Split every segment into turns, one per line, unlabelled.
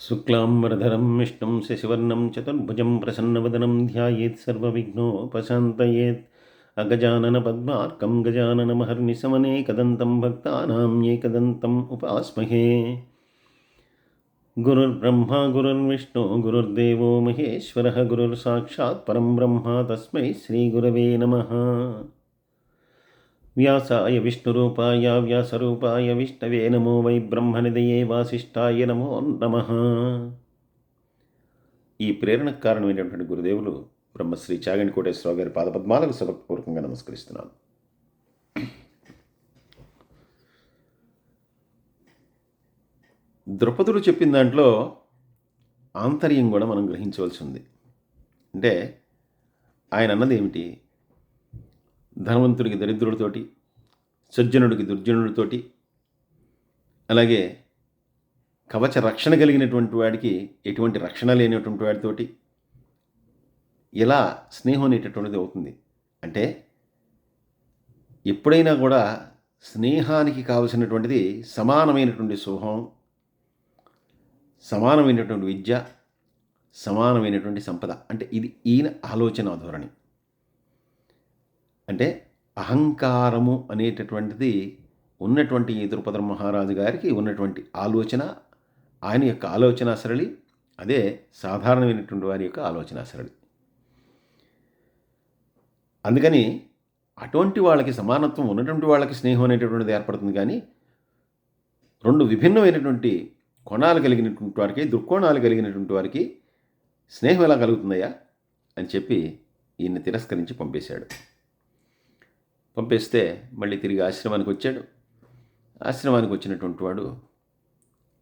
శుక్లాంబరధరం విష్ణుం శశివర్ణం చతుర్భుజం ప్రసన్నవదనం ధ్యాయేత్ సర్వవిఘ్నోపశాంతయేత్ అగజానన పద్మార్కం గజాననమహర్నిశమనేకదంతం భక్తానాం ఏకదంతం ఉపాస్మహే. గురుర్బ్రహ్మా గురుర్విష్ణు గురుర్దేవో మహేశ్వరః గురుర్సాక్షాత్ పరం బ్రహ్మ తస్మై శ్రీగురవే నమః. వ్యాసాయ విష్ణురూపాయ వ్యాసరూపాయ విష్ణవే నమో వై బ్రహ్మనిదయే వాసిష్ఠాయ నమో నమః. ఈ ప్రేరణకు కారణమైనటువంటి గురుదేవులు బ్రహ్మశ్రీ చాగంటి కోటేశ్వరరావు గారి పాదపద్మాలకు సభపూర్వకంగా నమస్కరిస్తున్నాను. ద్రుపదుడు చెప్పిన దాంట్లో ఆంతర్యం కూడా మనం గ్రహించవలసి ఉంది. అంటే ఆయన అన్నది ఏమిటి? ధనవంతుడికి దరిద్రుడితోటి, సజ్జనుడికి దుర్జనుడితోటి, అలాగే కవచ రక్షణ కలిగినటువంటి వాడికి ఎటువంటి రక్షణ లేనటువంటి వాడితోటి ఎలా స్నేహం అనేటటువంటిది అవుతుంది. అంటే ఎప్పుడైనా కూడా స్నేహానికి కావలసినటువంటిది సమానమైనటువంటి సుఖం, సమానమైనటువంటి విద్య, సమానమైనటువంటి సంపద. అంటే ఇది ఈయన ఆలోచన ధోరణి. అంటే అహంకారము అనేటటువంటిది ఉన్నటువంటి ఈ ద్రుపద మహారాజు గారికి ఉన్నటువంటి ఆలోచన, ఆయన యొక్క ఆలోచన సరళి అదే సాధారణమైనటువంటి వారి యొక్క ఆలోచన సరళి. అందుకని అటువంటి వాళ్ళకి సమానత్వం ఉన్నటువంటి వాళ్ళకి స్నేహం అనేటటువంటిది ఏర్పడుతుంది. కానీ రెండు విభిన్నమైనటువంటి కోణాలు కలిగినటువంటి వారికి, దృక్కోణాలు కలిగినటువంటి వారికి స్నేహం ఎలా కలుగుతుందయ్యా అని చెప్పి ఈయన్ని తిరస్కరించి పంపేశాడు. పంపేస్తే మళ్ళీ తిరిగి ఆశ్రమానికి వచ్చాడు. ఆశ్రమానికి వచ్చినటువంటి వాడు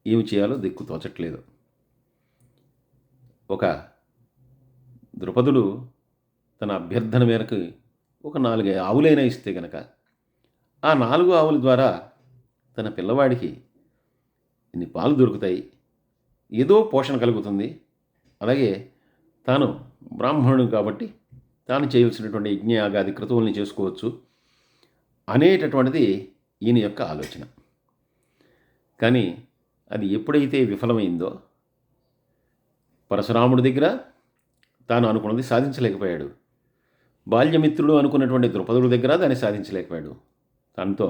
ఏమి చేయాలో దిక్కు తోచట్లేదు. ఒక ద్రుపదుడు తన అభ్యర్థన మేరకు ఒక 4 ఆవులైనా ఇస్తే గనక ఆ 4 ఆవుల ద్వారా తన పిల్లవాడికి ఇన్ని పాలు దొరుకుతాయి, ఏదో పోషణ కలుగుతుంది, అలాగే తాను బ్రాహ్మణుడు కాబట్టి తాను చేయవలసినటువంటి యజ్ఞయాగాది క్రతువుల్ని చేసుకోవచ్చు అనేటటువంటిది ఈయన యొక్క ఆలోచన. కానీ అది ఎప్పుడైతే విఫలమైందో, పరశురాముడి దగ్గర తాను అనుకున్నది సాధించలేకపోయాడు, బాల్యమిత్రుడు అనుకున్నటువంటి ద్రుపదుడి దగ్గర దాన్ని సాధించలేకపోయాడు. దాంతో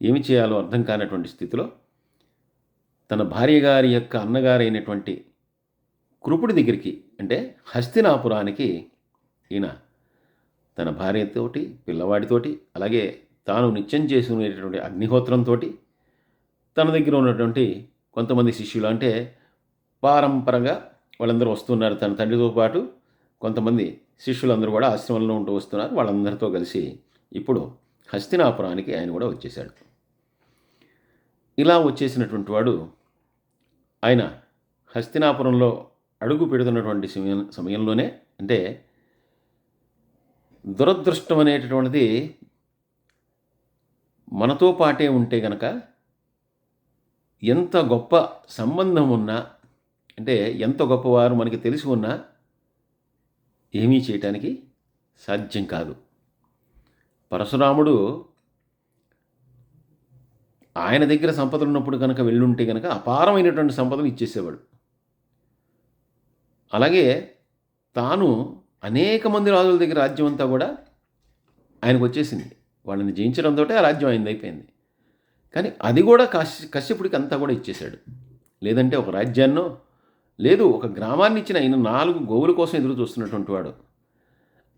ఏమి చేయాలో అర్థం కానటువంటి స్థితిలో తన భార్య గారి యొక్క అన్నగారైనటువంటి కృపుడి దగ్గరికి, అంటే హస్తినాపురానికి ఈయన తన భార్యతోటి, పిల్లవాడితోటి, అలాగే తాను నిత్యం చేసుకునేటటువంటి అగ్నిహోత్రంతో, తన దగ్గర ఉన్నటువంటి కొంతమంది శిష్యులు, అంటే పారంపరంగా వాళ్ళందరూ వస్తున్నారు. తన తండ్రితో పాటు కొంతమంది శిష్యులందరూ కూడా ఆశ్రమంలో ఉంటూ వస్తున్నారు. వాళ్ళందరితో కలిసి ఇప్పుడు హస్తినాపురానికి ఆయన కూడా వచ్చేశాడు. ఇలా వచ్చేసినటువంటి వాడు ఆయన హస్తినాపురంలో అడుగు పెడుతున్నటువంటి సమయంలోనే, అంటే దురదృష్టం అనేటటువంటిది మనతో పాటే ఉంటే గనక ఎంత గొప్ప సంబంధం ఉన్నా, అంటే ఎంత గొప్పవారు మనకి తెలిసి ఉన్నా ఏమీ చేయటానికి సాధ్యం కాదు. పరశురాముడు ఆయన దగ్గర సంపదలు ఉన్నప్పుడు కనుక వెళ్ళుంటే కనుక అపారమైనటువంటి సంపదలు ఇచ్చేసేవాడు. అలాగే తాను అనేక మంది రాజుల దగ్గర రాజ్యం అంతా కూడా ఆయనకు వచ్చేసింది. వాళ్ళని జయించడంతో ఆ రాజ్యం ఆయనది అయిపోయింది. కానీ అది కూడా కశ్యపుడికి అంతా కూడా ఇచ్చేశాడు. లేదంటే ఒక రాజ్యాన్నో, లేదు ఒక గ్రామాన్ని ఇచ్చిన ఆయన 4 గోవుల కోసం ఎదురు చూస్తున్నటువంటి వాడు.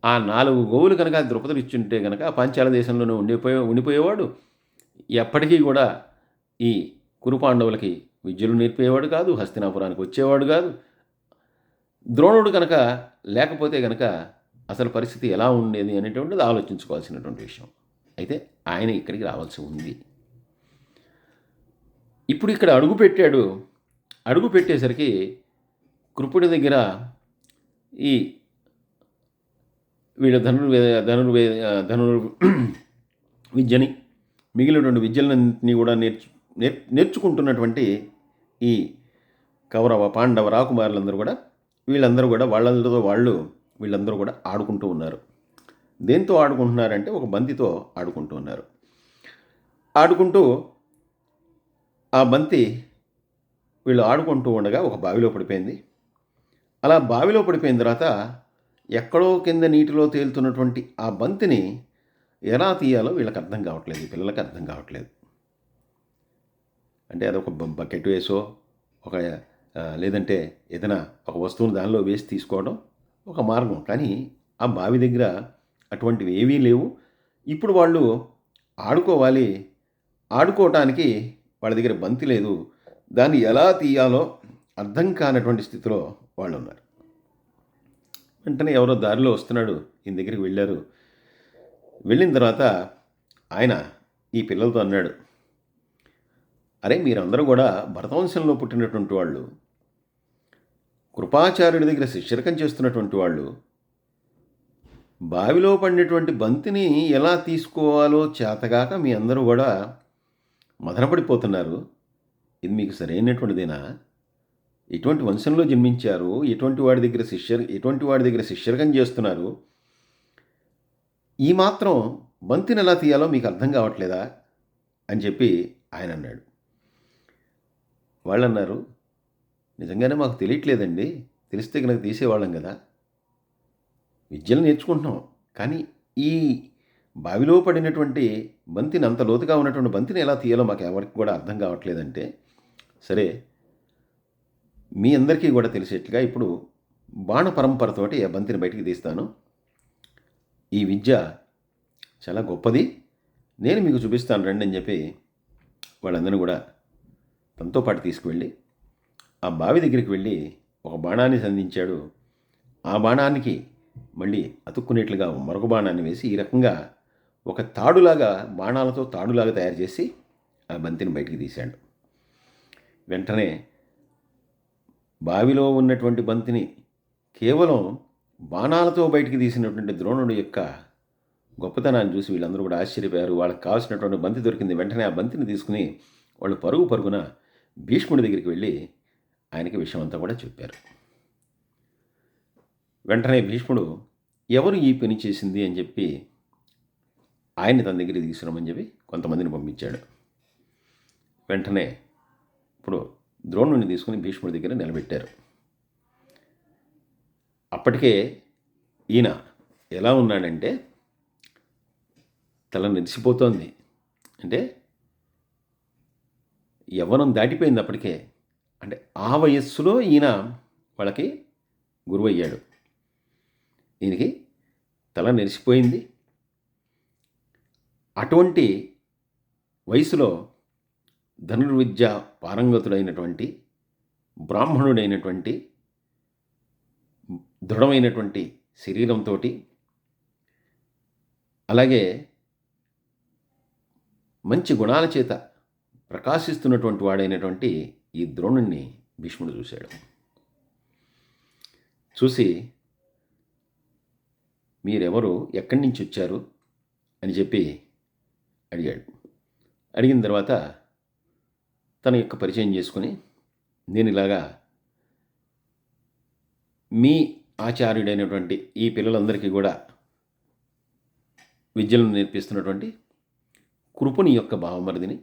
ఆ 4 గోవులు కనుక ద్రుపదుడు ఇచ్చుంటే కనుక పాంచాల దేశంలోనే ఉండిపోయేవాడు. ఎప్పటికీ కూడా ఈ కురుపాండవులకి విద్యలు నేర్పేవాడు కాదు, హస్తినాపురానికి వచ్చేవాడు కాదు. ద్రోణుడు కనుక లేకపోతే కనుక అసలు పరిస్థితి ఎలా ఉండేది అనేటువంటిది ఆలోచించుకోవాల్సినటువంటి విషయం. అయితే ఆయన ఇక్కడికి రావాల్సి ఉంది. ఇప్పుడు ఇక్కడ అడుగుపెట్టాడు. అడుగు పెట్టేసరికి కృపుడి దగ్గర ఈ వీళ్ళ విద్యని, మిగిలినటువంటి విద్యలన్నింటినీ కూడా నేర్చుకుంటున్నటువంటి ఈ కౌరవ పాండవ రాకుమారులందరూ కూడా, వీళ్ళందరూ కూడా వీళ్ళందరూ కూడా ఆడుకుంటూ ఉన్నారు. దేంతో ఆడుకుంటున్నారంటే ఒక బంతితో ఆడుకుంటూ ఉన్నారు. ఆడుకుంటూ ఆ బంతి వీళ్ళు ఆడుకుంటూ ఉండగా ఒక బావిలో పడిపోయింది. అలా బావిలో పడిపోయిన తర్వాత ఎక్కడో కింద నీటిలో తేలుతున్నటువంటి ఆ బంతిని ఎలా తీయాలో వీళ్ళకి అర్థం కావట్లేదు, ఈ పిల్లలకి అర్థం కావట్లేదు. అంటే అదొక బకెట్ వేసో ఒక లేదంటే ఏదైనా ఒక వస్తువును దానిలో వేసి తీసుకోవడం ఒక మార్గం. కానీ ఆ బావి దగ్గర అటువంటివి ఏవీ లేవు. ఇప్పుడు వాళ్ళు ఆడుకోవాలి, ఆడుకోవటానికి వాళ్ళ దగ్గర బంతి లేదు. దాన్ని ఎలా తీయాలో అర్థం కానటువంటి స్థితిలో వాళ్ళు ఉన్నారు. వెంటనే ఎవరో దారిలో వస్తున్నాడు, ఈయన దగ్గరికి వెళ్ళారు. వెళ్ళిన తర్వాత ఆయన ఈ పిల్లలతో అన్నాడు, అరే మీరందరూ కూడా భరతవంశంలో పుట్టినటువంటి వాళ్ళు, కృపాచార్యుడి దగ్గర శిష్యరకం చేస్తున్నటువంటి వాళ్ళు, బావిలో పడినటువంటి బంతిని ఎలా తీసుకోవాలో చేతగాక మీ అందరూ కూడా మదనపడిపోతున్నారు. ఇది మీకు సరైనటువంటిదేనా? ఎటువంటి వంశంలో జన్మించారు? ఎటువంటి వాడి దగ్గర శిష్యరకం చేస్తున్నారు? ఈ మాత్రం బంతిని ఎలా తీయాలో మీకు అర్థం కావట్లేదా అని చెప్పి ఆయన అన్నాడు. వాళ్ళు అన్నారు, నిజంగానే మాకు తెలియట్లేదండి, తెలిస్తే కనుక తీసేవాళ్ళం కదా, విద్యలు నేర్చుకుంటున్నాం, కానీ ఈ బావిలో పడినటువంటి బంతిని, అంత లోతుగా ఉన్నటువంటి బంతిని ఎలా తీయాలో మాకు ఎవరికి కూడా అర్థం కావట్లేదంటే, సరే మీ అందరికీ కూడా తెలిసేట్లుగా ఇప్పుడు బాణ పరంపరతోటి ఆ బంతిని బయటికి తీస్తాను. ఈ విద్య చాలా గొప్పది, నేను మీకు చూపిస్తాను రండి అని చెప్పి వాళ్ళందరూ కూడా తనతో పాటు తీసుకువెళ్ళి ఆ బావి దగ్గరికి వెళ్ళి ఒక బాణాన్ని సంధించాడు. ఆ బాణానికి మళ్ళీ అతుక్కునేట్లుగా మరొక బాణాన్ని వేసి ఈ రకంగా ఒక తాడులాగా, బాణాలతో తాడులాగా తయారు చేసి ఆ బంతిని బయటికి తీశాడు. వెంటనే బావిలో ఉన్నటువంటి బంతిని కేవలం బాణాలతో బయటికి తీసినటువంటి ద్రోణుడి యొక్క గొప్పతనాన్ని చూసి వీళ్ళందరూ కూడా ఆశ్చర్యపోయారు. వాళ్ళకి కావాల్సినటువంటి బంతి దొరికింది. వెంటనే ఆ బంతిని తీసుకుని వాళ్ళు పరుగున భీష్ముడి దగ్గరికి వెళ్ళి ఆయనకి విషయం అంతా కూడా చెప్పారు. వెంటనే భీష్ముడు ఎవరు ఈ పని చేసింది అని చెప్పి ఆయన్ని తన దగ్గరికి తీసుకురమని చెప్పి కొంతమందిని పంపించాడు. వెంటనే ఇప్పుడు ద్రోణుడిని తీసుకుని భీష్ముడి దగ్గర నిలబెట్టారు. అప్పటికే ఈయన ఎలా ఉన్నాడంటే తల నెరిసిపోతోంది. అంటే యవ్వనం దాటిపోయింది అప్పటికే. అంటే ఆ వయస్సులో ఈయన వాళ్ళకి గురువయ్యాడు. ఈయనకి తల నెరిసిపోయింది. అటువంటి వయసులో ధనుర్విద్య పారంగతుడైనటువంటి, బ్రాహ్మణుడైనటువంటి, దృఢమైనటువంటి శరీరంతో, అలాగే మంచి గుణాల చేత ప్రకాశిస్తున్నటువంటి వాడైనటువంటి ఈ ద్రోణుణ్ణి భీష్ముడు చూశాడు. చూసి మీరెవరు, ఎక్కడి నుంచి వచ్చారు అని చెప్పి అడిగాడు. అడిగిన తర్వాత తన యొక్క పరిచయం చేసుకుని, నేను ఇలాగా మీ ఆచార్యుడైనటువంటి ఈ పిల్లలందరికీ కూడా విద్యలను నేర్పిస్తున్నటువంటి కృపుని యొక్క భావమరిదిని,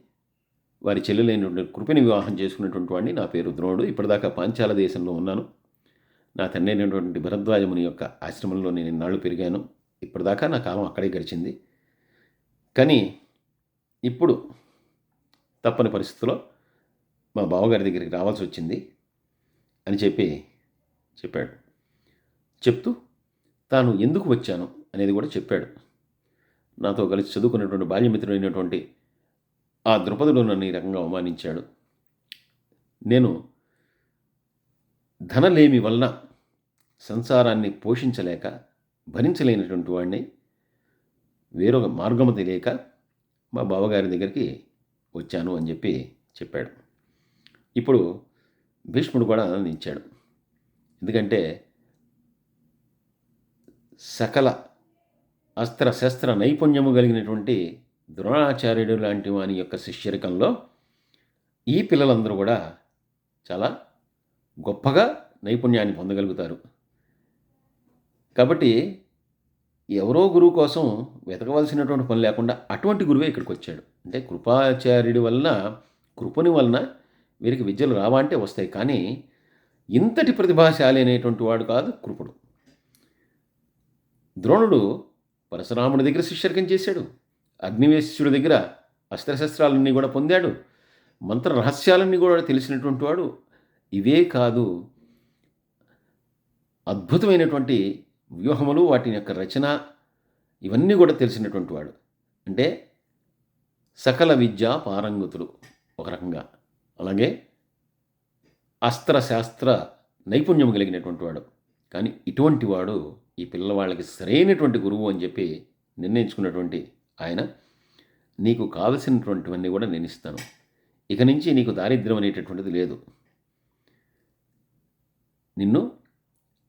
వారి చెల్లెలైనటువంటి కృపని వివాహం చేసుకున్నటువంటి వాడిని. నా పేరు ద్రోణుడు. ఇప్పటిదాకా పాంచాల దేశంలో ఉన్నాను. నా తండ్రి అయినటువంటి భరద్వాజముని యొక్క ఆశ్రమంలో నేను ఇన్నాళ్ళు పెరిగాను. ఇప్పటిదాకా నా కాలం అక్కడే గడిచింది. కానీ ఇప్పుడు తప్పని పరిస్థితుల్లో మా బావగారి దగ్గరికి రావాల్సి వచ్చింది అని చెప్పాడు. చెప్తూ తాను ఎందుకు వచ్చాను అనేది కూడా చెప్పాడు. నాతో కలిసి చదువుకున్నటువంటి బాల్యమిత్రుడైనటువంటి ఆ ద్రుపదుడు నన్ను ఈ రకంగా అవమానించాడు. నేను ధనలేమి వలన సంసారాన్ని పోషించలేక భరించలేనటువంటి వాడిని, వేరొక మార్గము తెలియక మా బావగారి దగ్గరికి వచ్చాను అని చెప్పాడు. ఇప్పుడు భీష్ముడు కూడా ఆనందించాడు. ఎందుకంటే సకల అస్త్ర శస్త్ర నైపుణ్యము కలిగినటువంటి ద్రోణాచార్యుడు లాంటి వాని యొక్క శిష్యరికంలో ఈ పిల్లలందరూ కూడా చాలా గొప్పగా నైపుణ్యాన్ని పొందగలుగుతారు. కాబట్టి ఎవరో గురువు కోసం వెతకవలసినటువంటి పని లేకుండా అటువంటి గురువే ఇక్కడికి వచ్చాడు. అంటే కృపాచార్యుడి వలన, కృపని వలన వీరికి విద్యలు రావా అంటే వస్తాయి, కానీ ఇంతటి ప్రతిభాశాలి అనేటువంటి వాడు కాదు కృపుడు. ద్రోణుడు పరశురాముడి దగ్గర శిష్యర్కం చేశాడు, అగ్నివేశ్యుడి దగ్గర అస్త్రశస్త్రాలన్నీ కూడా పొందాడు, మంత్ర రహస్యాలన్నీ కూడా తెలిసినటువంటి వాడు. ఇవే కాదు, అద్భుతమైనటువంటి వ్యూహములు, వాటి యొక్క రచన, ఇవన్నీ కూడా తెలిసినటువంటి వాడు. అంటే సకల విద్యా పారంగతుడు ఒక రకంగా. అలాగే అస్త్రశాస్త్ర నైపుణ్యం కలిగినటువంటి వాడు. కానీ ఇటువంటి వాడు ఈ పిల్లవాళ్ళకి సరైనటువంటి గురువు అని చెప్పి నిర్ణయించుకున్నటువంటి ఆయన, నీకు కావలసినటువంటివన్నీ కూడా నేను ఇస్తాను, ఇక నుంచి నీకు దారిద్ర్యం అనేటటువంటిది లేదు, నిన్ను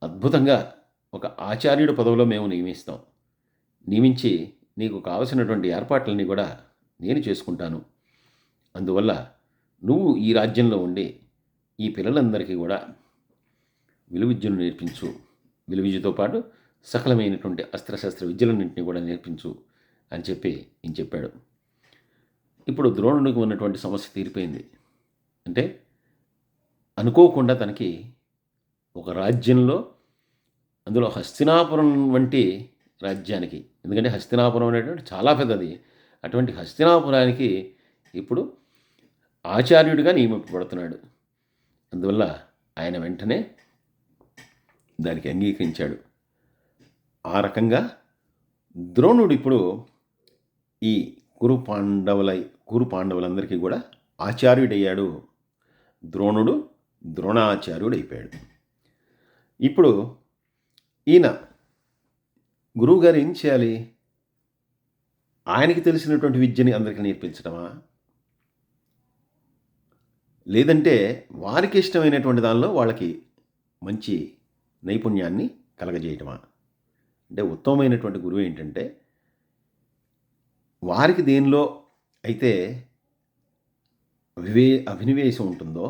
అద్భుతంగా ఒక ఆచార్యుడి పదవిలో మేము నియమించి నీకు కావలసినటువంటి ఏర్పాట్లన్నీ కూడా నేను చేసుకుంటాను. అందువల్ల నువ్వు ఈ రాజ్యంలో ఉండి ఈ పిల్లలందరికీ కూడా విలువిద్యను నేర్పించు, విలువిద్యతో పాటు సకలమైనటువంటి అస్త్రశస్త్ర విద్యలన్నింటినీ కూడా నేర్పించు అని చెప్పి ఈయన చెప్పాడు. ఇప్పుడు ద్రోణుడికి ఉన్నటువంటి సమస్య తీరిపోయింది. అంటే అనుకోకుండా తనకి ఒక రాజ్యంలో, అందులో హస్తినాపురం వంటి రాజ్యానికి, ఎందుకంటే హస్తినాపురం అనేటువంటి చాలా పెద్దది, అటువంటి హస్తినాపురానికి ఇప్పుడు ఆచార్యుడిగా నియమింపబడుతున్నాడు. అందువల్ల ఆయన వెంటనే దానికి అంగీకరించాడు. ఆ రకంగా ద్రోణుడు ఇప్పుడు ఈ కురు పాండవులందరికీ కూడా ఆచార్యుడయ్యాడు. ద్రోణుడు ద్రోణాచార్యుడు అయిపోయాడు. ఇప్పుడు ఈయన గురువుగారు ఏం చేయాలి? ఆయనకి తెలిసినటువంటి విద్యని అందరికీ నేర్పించడమా, లేదంటే వారికి ఇష్టమైనటువంటి దానిలో వాళ్ళకి మంచి నైపుణ్యాన్ని కలగజేయటమా? అంటే ఉత్తమమైనటువంటి గురువు ఏంటంటే, వారికి దేనిలో అయితే అభినివేశం ఉంటుందో,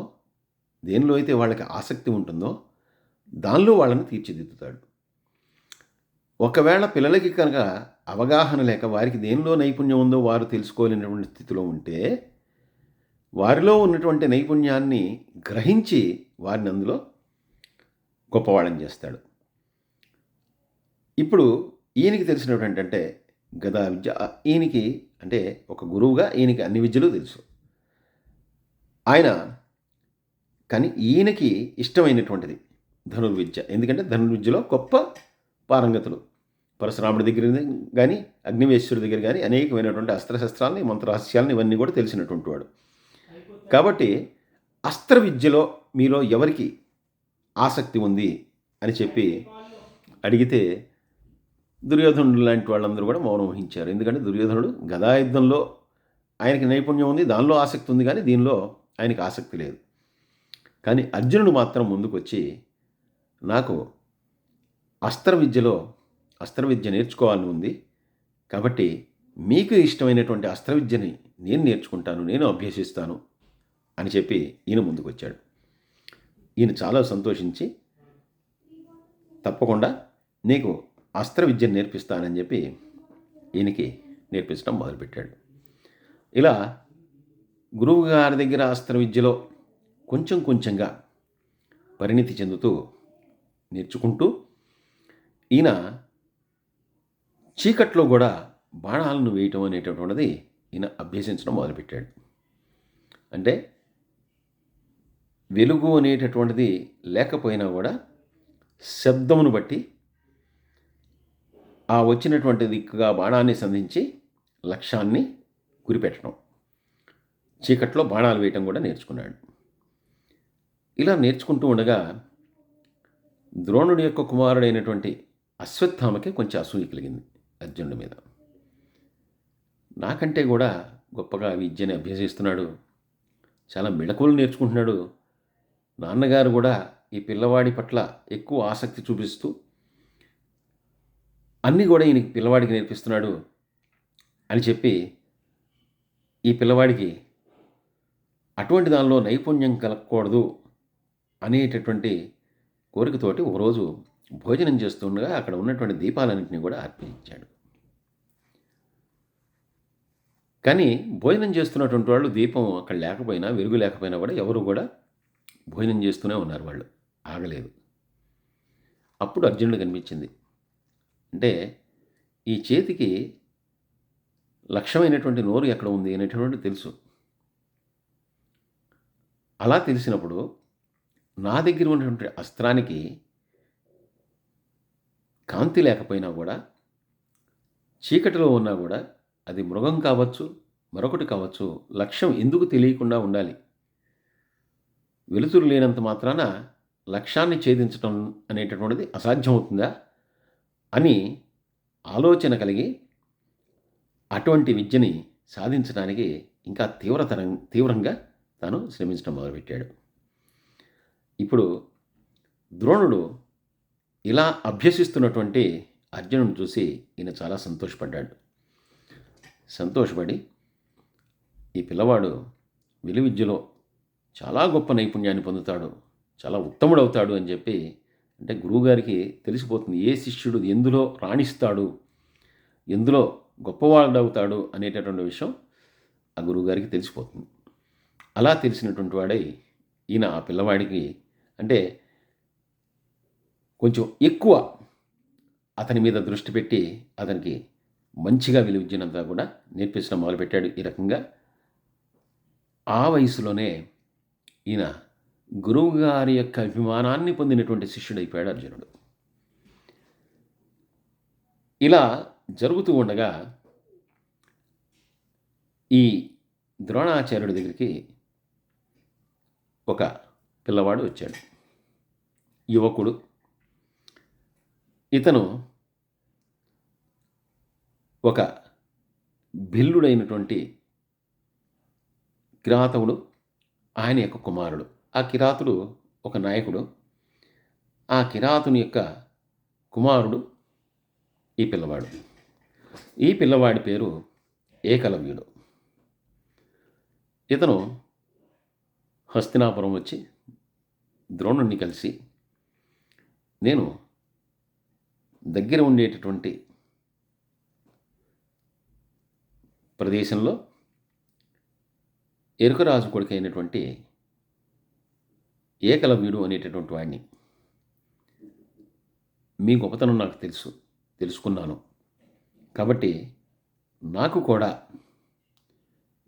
దేనిలో అయితే వాళ్ళకి ఆసక్తి ఉంటుందో దానిలో వాళ్ళని తీర్చిదిద్దుతాడు. ఒకవేళ పిల్లలకి కనుక అవగాహన లేక వారికి దేనిలో నైపుణ్యం ఉందో వారు తెలుసుకోలేనటువంటి స్థితిలో ఉంటే, వారిలో ఉన్నటువంటి నైపుణ్యాన్ని గ్రహించి వారిని అందులో గొప్పవాళ్ళని చేస్తాడు. ఇప్పుడు ఈయనకి తెలిసినటువంటి అంటే గదా విద్య, ఈయనకి అంటే ఒక గురువుగా ఈయనకి అన్ని విద్యలు తెలుసు ఆయన. కానీ ఈయనకి ఇష్టమైనటువంటిది ధనుర్విద్య. ఎందుకంటే ధనుర్విద్యలో గొప్ప పారంగతులు పరశురాముడి దగ్గర కానీ అగ్నివేశ్వరుడి దగ్గర కానీ అనేకమైనటువంటి అస్త్రశస్త్రాలని, మంత్రరహస్యాలని ఇవన్నీ కూడా తెలిసినటువంటి వాడు. కాబట్టి అస్త్ర విద్యలో మీలో ఎవరికి ఆసక్తి ఉంది అని చెప్పి అడిగితే దుర్యోధనుడు లాంటి వాళ్ళందరూ కూడా మౌనం వహించారు. ఎందుకంటే దుర్యోధనుడు గదాయుద్ధంలో ఆయనకి నైపుణ్యం ఉంది, దానిలో ఆసక్తి ఉంది, కానీ దీనిలో ఆయనకి ఆసక్తి లేదు. కానీ అర్జునుడు మాత్రం ముందుకొచ్చి, నాకు అస్త్ర విద్య నేర్చుకోవాలని ఉంది, కాబట్టి మీకు ఇష్టమైనటువంటి అస్త్ర విద్యని నేను నేర్చుకుంటాను, నేను అభ్యసిస్తాను అని చెప్పి ఈయన ముందుకొచ్చాడు. ఈయన చాలా సంతోషించి, తప్పకుండా నీకు అస్త్ర విద్యను నేర్పిస్తానని చెప్పి ఈయనకి నేర్పించడం మొదలుపెట్టాడు. ఇలా గురువు గారి దగ్గర అస్త్ర విద్యలో కొంచెం కొంచెంగా పరిణితి చెందుతూ నేర్చుకుంటూ ఈయన చీకట్లో కూడా బాణాలను వేయటం అనేటటువంటిది ఈయన అభ్యసించడం మొదలుపెట్టాడు. అంటే వెలుగు అనేటటువంటిది లేకపోయినా కూడా శబ్దమును బట్టి ఆ వచ్చినటువంటి దిక్కుగా బాణాన్ని సంధించి లక్ష్యాన్ని గురిపెట్టడం, చీకట్లో బాణాలు వేయటం కూడా నేర్చుకున్నాడు. ఇలా నేర్చుకుంటూ ఉండగా ద్రోణుడి యొక్క కుమారుడైనటువంటి అశ్వత్థామకి కొంచెం అసూయ కలిగింది అర్జునుడి మీద. నాకంటే కూడా గొప్పగా విద్యని అభ్యసిస్తున్నాడు, చాలా మెళకువలు నేర్చుకుంటున్నాడు, నాన్నగారు కూడా ఈ పిల్లవాడి పట్ల ఎక్కువ ఆసక్తి చూపిస్తూ అన్నీ కూడా ఈయన పిల్లవాడికి నేర్పిస్తున్నాడు అని చెప్పి ఈ పిల్లవాడికి అటువంటి దానిలో నైపుణ్యం కలగకూడదు అనేటటువంటి కోరికతోటి ఒకరోజు భోజనం చేస్తుండగా అక్కడ ఉన్నటువంటి దీపాలన్నింటినీ కూడా అర్పించాడు. కానీ భోజనం చేస్తున్నటువంటి వాళ్ళు దీపం అక్కడ లేకపోయినా, వెలుగు లేకపోయినా కూడా ఎవరు కూడా భోజనం చేస్తూనే ఉన్నారు వాళ్ళు. ఆగలేదు. అప్పుడు అర్జునుడు కనిపించింది. అంటే ఈ చేతికి లక్ష్యమైనటువంటి నోరు ఎక్కడ ఉంది అనేటటువంటిది తెలుసు. అలా తెలిసినప్పుడు నా దగ్గర ఉన్నటువంటి అస్త్రానికి కాంతి లేకపోయినా కూడా, చీకటిలో ఉన్నా కూడా, అది మృగం కావచ్చు, మరొకటి కావచ్చు, లక్ష్యం ఎందుకు తెలియకుండా ఉండాలి? వెలుతురు లేనంత మాత్రాన లక్ష్యాన్ని ఛేదించటం అనేటటువంటిది అసాధ్యమవుతుందా అని ఆలోచన కలిగి అటువంటి విద్యని సాధించడానికి ఇంకా తీవ్రంగా తాను శ్రమించడం మొదలుపెట్టాడు. ఇప్పుడు ద్రోణుడు ఇలా అభ్యసిస్తున్నటువంటి అర్జునుడిని చూసి ఈయన చాలా సంతోషపడ్డాడు. సంతోషపడి ఈ పిల్లవాడు విలువిద్యలో చాలా గొప్ప నైపుణ్యాన్ని పొందుతాడు, చాలా ఉత్తముడవుతాడు అని చెప్పి, అంటే గురువుగారికి తెలిసిపోతుంది ఏ శిష్యుడు ఎందులో రాణిస్తాడు, ఎందులో గొప్పవాడవుతాడు అనేటటువంటి విషయం ఆ గురువుగారికి తెలిసిపోతుంది. అలా తెలిసినటువంటి వాడై ఈయన ఆ పిల్లవాడికి అంటే కొంచెం ఎక్కువ అతని మీద దృష్టి పెట్టి అతనికి మంచిగా విలువిద్యనంతా కూడా నేర్పించడం మొదలుపెట్టాడు. ఈ రకంగా ఆ వయసులోనే ఈయన గురువుగారి యొక్క అభిమానాన్ని పొందినటువంటి శిష్యుడైపోయాడు అర్జునుడు. ఇలా జరుగుతూ ఉండగా ఈ ద్రోణాచార్యుడి దగ్గరికి ఒక పిల్లవాడు వచ్చాడు, యువకుడు. ఇతను ఒక భిల్లుడైనటువంటి కిరాతవుడు, ఆయన యొక్క కుమారుడు. ఆ కిరాతుడు ఒక నాయకుడు. ఆ కిరాతుని యొక్క కుమారుడు ఈ పిల్లవాడు. ఈ పిల్లవాడి పేరు ఏకలవ్యుడు. ఇతను హస్తినాపురం వచ్చి ద్రోణుణ్ణి కలిసి, నేను దగ్గర ఉండేటటువంటి ప్రదేశంలో ఎరుకరాజు కొడుకు అయినటువంటి ఏకలవ్యుడు అనేటటువంటి వాడిని, మీ గొప్పతనం నాకు తెలుసుకున్నాను కాబట్టి నాకు కూడా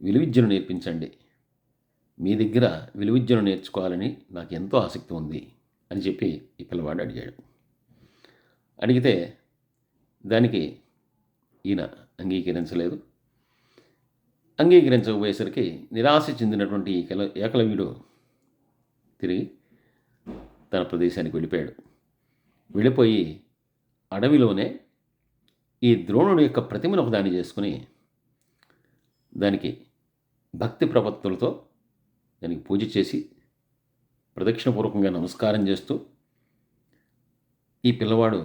విలువిద్యను నేర్పించండి, మీ దగ్గర విలువిద్యను నేర్చుకోవాలని నాకు ఎంతో ఆసక్తి ఉంది అని చెప్పి ఈ పిల్లవాడు అడిగాడు. అడిగితే దానికి ఈయన అంగీకరించలేదు. అంగీకరించకపోయేసరికి నిరాశ చెందినటువంటి ఏకలవ్యుడు తిరిగి తన ప్రదేశానికి వెళ్ళిపోయాడు. వెళ్ళిపోయి అడవిలోనే ఈ ద్రోణుడి యొక్క ప్రతిమను ఒకదాన్ని చేసుకుని దానికి భక్తి ప్రపత్తులతో దానికి పూజ చేసి ప్రదక్షిణపూర్వకంగా నమస్కారం చేస్తూ, ఈ పిల్లవాడు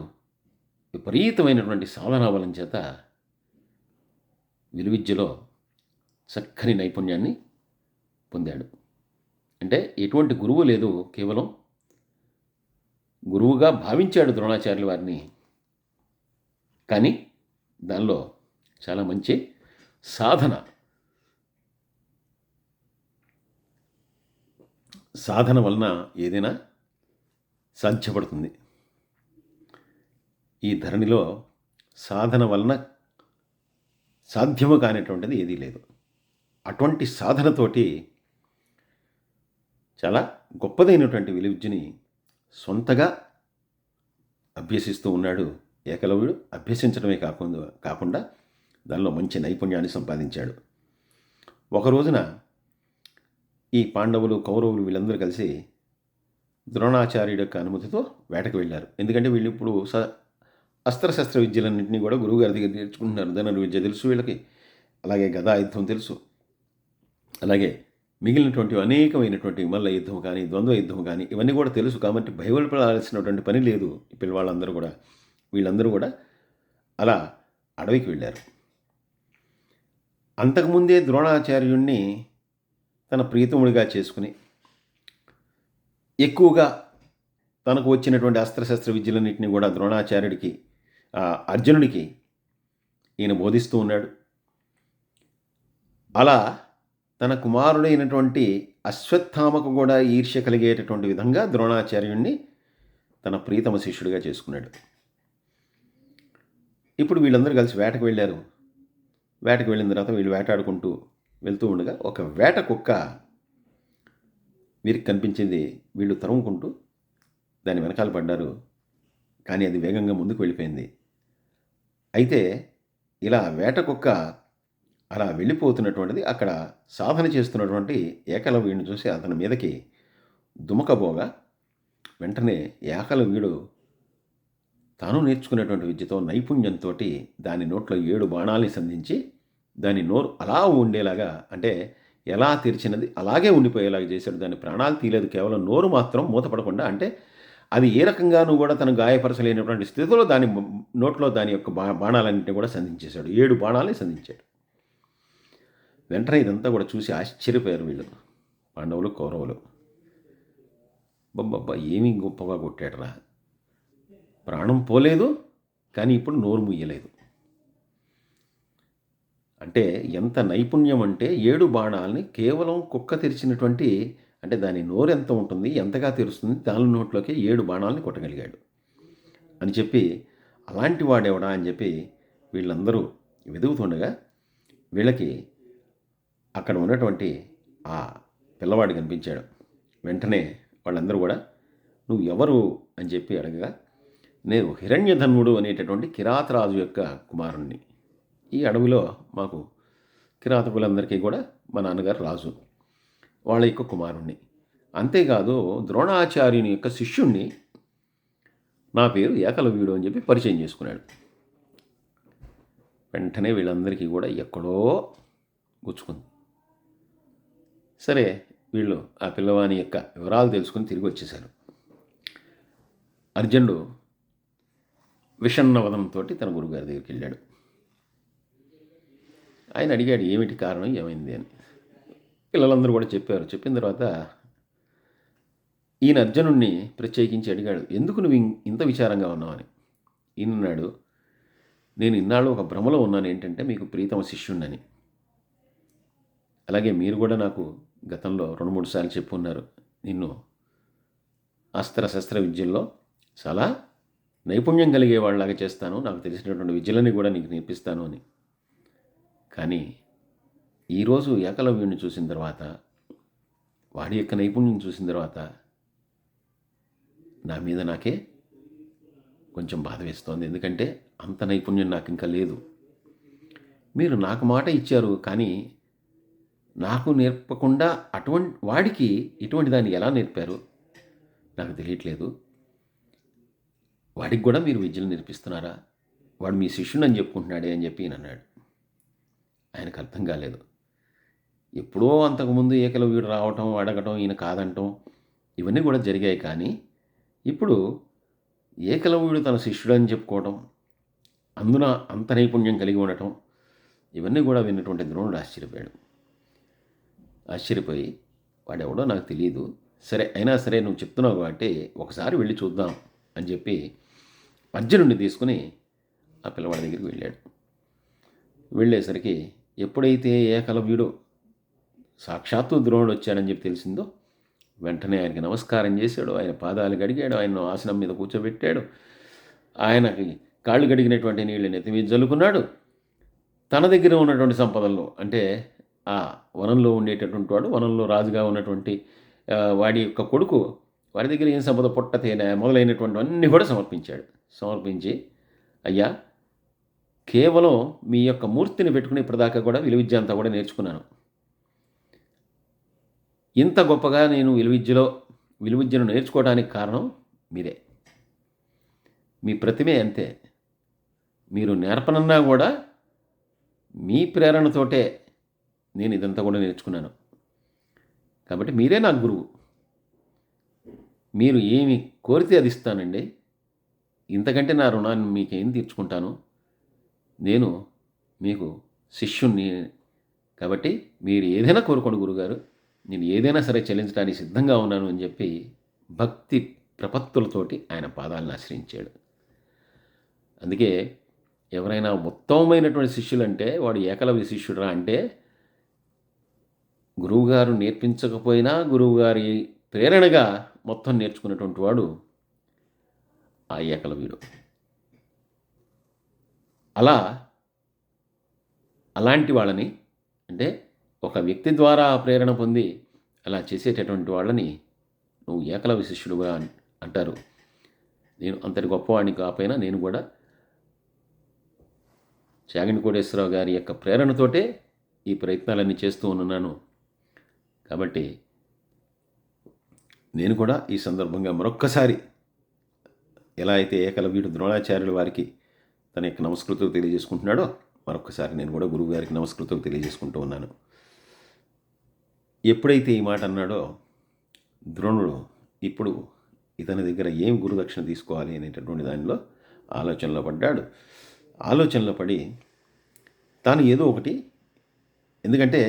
విపరీతమైనటువంటి సాధనా బలం చేత విలువిద్యలో చక్కని నైపుణ్యాన్ని పొందాడు. అంటే ఎటువంటి గురువు లేదు, కేవలం గురువుగా భావించాడు ద్రోణాచార్యుల వారిని. కానీ దానిలో చాలా మంచి సాధన వలన ఏదైనా సాధ్యపడుతుంది. ఈ ధరణిలో సాధన వలన సాధ్యము కానిటువంటిది ఏదీ లేదు. అటువంటి సాధనతోటి చాలా గొప్పదైనటువంటి విలువిద్యని సొంతగా అభ్యసిస్తూ ఉన్నాడు ఏకలవ్యుడు. అభ్యసించడమే కాకుండా దానిలో మంచి నైపుణ్యాన్ని సంపాదించాడు. ఒక రోజున ఈ పాండవులు, కౌరవులు వీళ్ళందరూ కలిసి ద్రోణాచార్యుడి యొక్క అనుమతితో వేటకు వెళ్ళారు. ఎందుకంటే వీళ్ళు ఇప్పుడు అస్త్రశస్త్ర విద్యలన్నింటినీ కూడా గురువుగారి దగ్గర నేర్చుకుంటున్నారు. ధనుర్విద్య తెలుసు వీళ్ళకి, అలాగే గదా యుద్ధం తెలుసు, అలాగే మిగిలినటువంటి అనేకమైనటువంటి మల్ల యుద్ధం కానీ, ద్వంద్వ యుద్ధం కానీ ఇవన్నీ కూడా తెలుసు. కాబట్టి భయపడాల్సినటువంటి పని లేదు. ఈ వీళ్ళందరూ కూడా అలా అడవికి వెళ్ళారు. అంతకుముందే ద్రోణాచార్యుణ్ణి తన ప్రియతముడిగా చేసుకుని ఎక్కువగా తనకు వచ్చినటువంటి అస్త్రశస్త్ర విద్యలన్నింటినీ కూడా అర్జునుడికి ఈయన బోధిస్తూ ఉన్నాడు. అలా తన కుమారుడైనటువంటి అశ్వత్థామకు కూడా ఈర్ష్య కలిగేటటువంటి విధంగా ద్రోణాచార్యుణ్ణి తన ప్రీతమ శిష్యుడిగా చేసుకున్నాడు. ఇప్పుడు వీళ్ళందరూ కలిసి వేటకు వెళ్ళారు. వేటకు వెళ్ళిన తర్వాత వీళ్ళు వేటాడుకుంటూ వెళ్తూ ఉండగా ఒక వేట కుక్క వీరికి కనిపించింది. వీళ్ళు తరుముకుంటూ దాని వెనకాల పడ్డారు. కానీ అది వేగంగా ముందుకు వెళ్ళిపోయింది. అయితే ఇలా వేట కుక్క అలా వెళ్ళిపోతున్నటువంటిది అక్కడ సాధన చేస్తున్నటువంటి ఏకలవ్యుడిని చూసి అతని మీదకి దుమకబోగా వెంటనే ఏకలవ్యుడు తాను నేర్చుకున్నటువంటి విద్యతో నైపుణ్యంతో దాని నోట్లో 7 బాణాలని సంధించి దాని నోరు అలా ఉండేలాగా, అంటే ఎలా తెరిచినది అలాగే ఉండిపోయేలాగా చేశాడు. దాని ప్రాణాలు తీయలేదు, కేవలం నోరు మాత్రం మూతపడకుండా, అంటే అది ఏ రకంగానూ కూడా తను గాయపరచలేనటువంటి స్థితిలో దాని నోట్లో దాని యొక్క బాణాలన్నింటినీ కూడా సంధించేశాడు. 7 బాణాలని సంధించాడు. వెంటనే ఇదంతా కూడా చూసి ఆశ్చర్యపోయారు వీళ్ళు, పాండవులు కౌరవులు. బొబ్బబ్బా ఏమీ గొప్పగా కొట్టాడురా, ప్రాణం పోలేదు కానీ ఇప్పుడు నోరు ముయ్యలేదు. అంటే ఎంత నైపుణ్యం అంటే 7 బాణాలని కేవలం కుక్క తెరిచినటువంటి, అంటే దాని నోరు ఎంత ఉంటుంది, ఎంతగా తెరుస్తుంది, దాని నోట్లోకి 7 బాణాలని కొట్టగలిగాడు అని చెప్పి, అలాంటి వాడెవడా అని చెప్పి వీళ్ళందరూ వెదుగుతుండగా వీళ్ళకి అక్కడ ఉన్నటువంటి ఆ పిల్లవాడు కనిపించాడు. వెంటనే వాళ్ళందరూ కూడా నువ్వు ఎవరు అని చెప్పి అడగగా, నేను హిరణ్యధన్వుడు అనేటటువంటి కిరాతరాజు యొక్క కుమారుణ్ణి. ఈ అడవిలో మాకు కిరాతకులందరికీ కూడా మా నాన్నగారు రాజు, వాళ్ళ యొక్క కుమారుణ్ణి. అంతేకాదు ద్రోణాచార్యుని యొక్క శిష్యుణ్ణి, నా పేరు ఏకలవ్యుడు అని చెప్పి పరిచయం చేసుకున్నాడు. వెంటనే వీళ్ళందరికీ కూడా ఎక్కడో గుచ్చుకుంది. సరే, వీళ్ళు ఆ పిల్లవాని యొక్క వివరాలు తెలుసుకుని తిరిగి వచ్చేశారు. అర్జునుడు విషన్నవదంతో తన గురుగారి దగ్గరికి వెళ్ళాడు. ఆయన అడిగాడు ఏమిటి కారణం, ఏమైంది అని. పిల్లలందరూ కూడా చెప్పారు. చెప్పిన తర్వాత ఈయన అర్జునుడిని ప్రత్యేకించి అడిగాడు, ఎందుకు నువ్వు ఇంత విచారంగా ఉన్నావని. ఈయనన్నాడు, నేను ఇన్నాళ్ళు ఒక భ్రమలో ఉన్నాను, ఏంటంటే మీకు ప్రీతమ శిష్యుణ్ణని. అలాగే మీరు కూడా నాకు గతంలో 2-3 సార్లు చెప్పున్నారు, నిన్ను అస్త్రశస్త్ర విద్యల్లో చాలా నైపుణ్యం కలిగే వాళ్ళలాగా చేస్తాను, నాకు తెలిసినటువంటి విద్యలని కూడా నీకు నేర్పిస్తాను అని. కానీ ఈరోజు ఏకలవ్యుడిని చూసిన తర్వాత, వాడి యొక్క నైపుణ్యం చూసిన తర్వాత నా మీద నాకే కొంచెం బాధ వేస్తోంది. ఎందుకంటే అంత నైపుణ్యం నాకు ఇంకా లేదు. మీరు నాకు మాట ఇచ్చారు, కానీ నాకు నేర్పకుండా వాడికి ఇటువంటి దాన్ని ఎలా నేర్పారు నాకు తెలియట్లేదు. వాడికి కూడా మీరు విద్యలు నేర్పిస్తున్నారా, వాడు మీ శిష్యుడు అని చెప్పుకుంటున్నాడే అని చెప్పి అన్నాడు. ఆయనకు అర్థం కాలేదు. ఎప్పుడో అంతకుముందు ఏకలవ్యుడు రావటం, అడగటం, ఈయన కాదంటం, ఇవన్నీ కూడా జరిగాయి. కానీ ఇప్పుడు ఏకలవ్యుడు తన శిష్యుడు అని చెప్పుకోవటం, అందున అంత నైపుణ్యం కలిగి ఉండటం, ఇవన్నీ కూడా విన్నటువంటి ద్రోణుడు ఆశ్చర్యపోయి వాడెవడో నాకు తెలియదు, సరే అయినా సరే నువ్వు చెప్తున్నావు కాబట్టి ఒకసారి వెళ్ళి చూద్దాం అని చెప్పి అర్జునుడిని తీసుకుని ఆ పిల్లవాడి దగ్గరికి వెళ్ళాడు. వెళ్ళేసరికి ఎప్పుడైతే ఏకలవ్యుడు సాక్షాత్తు ద్రోణుడు వచ్చాడని చెప్పి తెలిసిందో వెంటనే ఆయనకి నమస్కారం చేశాడు, ఆయన పాదాలు గడిగాడు, ఆయన ఆసనం మీద కూర్చోబెట్టాడు, ఆయనకి కాళ్ళు గడిగినటువంటి నీళ్ళు నెత్తి మీద జల్లుకున్నాడు. తన దగ్గర ఉన్నటువంటి సంపదల్లో, అంటే ఆ వనంలో ఉండేటటువంటి వాడు, వనంలో రాజుగా ఉన్నటువంటి వాడి యొక్క కొడుకు, వాడి దగ్గర ఏం సంపద, పొట్ట, తేనె మొదలైనటువంటి అన్నీ కూడా సమర్పించి అయ్యా కేవలం మీ యొక్క మూర్తిని పెట్టుకుని ఇప్పటిదాకా కూడా విలువిద్య అంతా కూడా నేర్చుకున్నాను. ఇంత గొప్పగా నేను విలువిద్యను నేర్చుకోవడానికి కారణం మీరే, మీ ప్రతిమే అంతే. మీరు నేర్పనన్నా కూడా మీ ప్రేరణతోటే నేను ఇదంతా కూడా నేర్చుకున్నాను. కాబట్టి మీరే నాకు గురువు. మీరు ఏమి కోరితే అది ఇస్తానండి. ఇంతకంటే నా రుణాన్ని మీకేం తీర్చుకుంటాను. నేను మీకు శిష్యుణ్ణి, కాబట్టి మీరు ఏదైనా కోరుకోండి గురుగారు, నేను ఏదైనా సరే చెల్లించడానికి సిద్ధంగా ఉన్నాను అని చెప్పి భక్తి ప్రపత్తులతోటి ఆయన పాదాలను ఆశ్రయించాడు. అందుకే ఎవరైనా ఉత్తమమైనటువంటి శిష్యులంటే వాడు ఏకలవ్య శిష్యుడురా అంటే గురువుగారు నేర్పించకపోయినా గురువుగారి ప్రేరణగా మొత్తం నేర్చుకున్నటువంటి వాడు ఆ ఏకలవ్యుడు. అలాంటి వాళ్ళని, అంటే ఒక వ్యక్తి ద్వారా ప్రేరణ పొంది అలా చేసేటటువంటి వాళ్ళని నువ్వు ఏకలవ్య శిష్యుడుగా అంటారు. నేను అంతటి గొప్పవాడిని కాకపోయినా నేను కూడా చాగంటి కోటేశ్వరరావు గారి యొక్క ప్రేరణతోటే ఈ ప్రయత్నాలన్నీ చేస్తూ ఉన్నాను. కాబట్టి నేను కూడా ఈ సందర్భంగా మరొక్కసారి ఎలా అయితే ఏకలవ్యుడు ద్రోణాచార్యుల వారికి తన యొక్క నమస్కృతులు తెలియజేసుకుంటున్నాడో, మరొక్కసారి నేను కూడా గురువు గారికి నమస్కృతులు తెలియజేసుకుంటూ ఉన్నాను. ఎప్పుడైతే ఈ మాట అన్నాడో ద్రోణుడు ఇప్పుడు ఇతని దగ్గర ఏం గురుదక్షిణ తీసుకోవాలి అనేటటువంటి దానిలో ఆలోచనలో పడ్డాడు. ఆలోచనలో పడి తాను ఏదో ఒకటి, ఎందుకంటే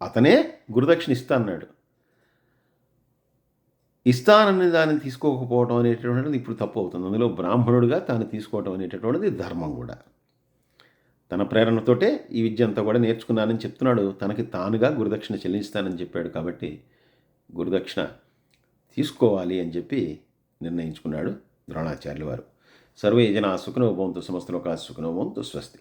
అతనే గురుదక్షిణ ఇస్తా అన్నాడు, ఇస్తానని దాన్ని తీసుకోకపోవడం అనేటటువంటిది ఇప్పుడు తప్పు అవుతుంది. అందులో బ్రాహ్మణుడిగా తాను తీసుకోవడం అనేటటువంటిది ధర్మం కూడా. తన ప్రేరణతోటే ఈ విద్య అంతా కూడా నేర్చుకున్నానని చెప్తున్నాడు. తనకి తానుగా గురుదక్షిణ చెల్లిస్తానని చెప్పాడు. కాబట్టి గురుదక్షిణ తీసుకోవాలి అని చెప్పి నిర్ణయించుకున్నాడు ద్రోణాచార్యుల వారు. సర్వే జనా సుఖినో భవంతు, సమస్త లోకా సుఖినో భవంతు. స్వస్తి.